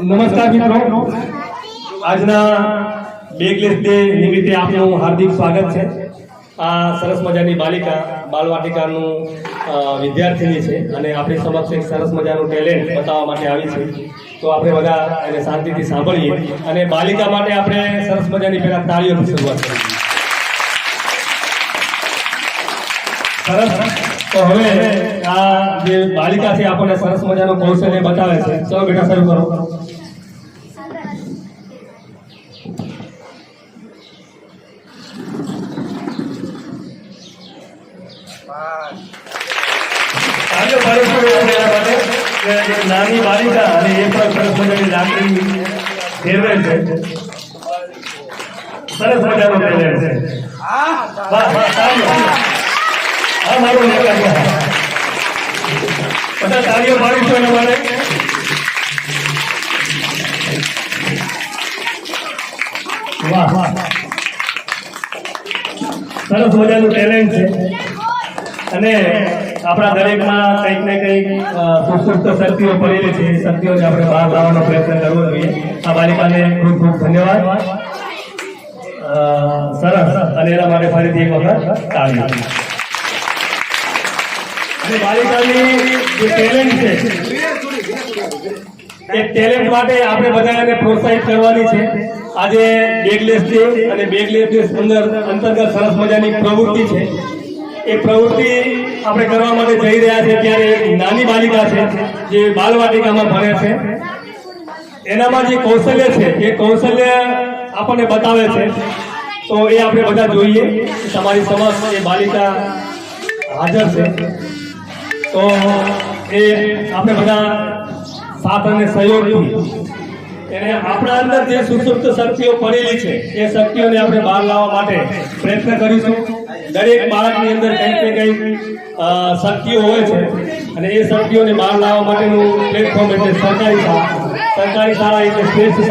નમસ્કાર મિત્રો, આજના બેગલેસ ડે નિમિત્તે આપનું હાર્દિક સ્વાગત છે। આ સરસ મજાની બાલિકા બાલવાટિકાનું વિદ્યાર્થીની છે અને આપણી સમક્ષ એક સરસ મજાનું ટેલેન્ટ બતાવવા માટે આવી છે। તો આપણે બધા એને શાંતિથી સાંભળીએ અને બાલિકા માટે આપણે સરસ મજાની પહેલા તાળીઓથી શરૂઆત કરીએ। સરસ। તો હવે આ જે બાલિકા છે આપણને સરસ મજાનું કૌશલ્ય બતાવે છે। ચલો બેટા શરૂ કરો। નાની બાલિકા અને એ પણ સરસ મજાની લાકડી ફેરવે છે। સરસ મજાનો ટેલેન્ટ છે। મારું બધા તાળીઓ પાડીશું એના માટે। વાહ વાહ, સરસ મજાનું ટેલેન્ટ છે અને આપણા દરેકમાં કંઈક ને કંઈક સુપ્ત શક્તિઓ પડેલી છે। એ શક્તિઓને આપણે બહાર લાવવાનો પ્રયત્ન કરવો જોઈએ। આ બાલિકાને ખૂબ ખૂબ ધન્યવાદ। સરસ, અને એના માટે ફરીથી એક વખત તાળીઓ। અને બાલિકાની જે ટેલેન્ટ છે એ ટેલેન્ટ માટે આપણે બધાને પ્રોત્સાહિત કરવાની છે। આજે બેગલેસ ડે અને બેગલેસ ડે અંતર્ગત સરસ મજાની પ્રવૃત્તિ છે। એ પ્રવૃત્તિ આપણે કરવા માટે જઈ રહ્યા છે ત્યારે એક નાની બાલિકા છે જે બાલવાટિકામાં ભણે છે। એનામાં જે કૌશલ્ય છે એ કૌશલ્ય આપણને બતાવે છે। તો એ આપણે બધા જોઈએ। તમારી સમક્ષ એ બાલિકા હાજર છે। તો એ આપણે બધા સાથ અને સહયોગથી એને આપણા અંદર જે સુસુપ્ત શક્તિઓ પડેલી છે એ શક્તિઓને આપણે બહાર લાવવા માટે પ્રયત્ન કરીશું। દરેક બાળકની અંદર કંઈક ને કંઈક શક્તિઓ હોય છે અને એ શક્તિઓને બહાર લાવવા માટેનું પ્લેટફોર્મ એટલે સરકારી શાળા એટલે શ્રેષ્ઠ શાળા।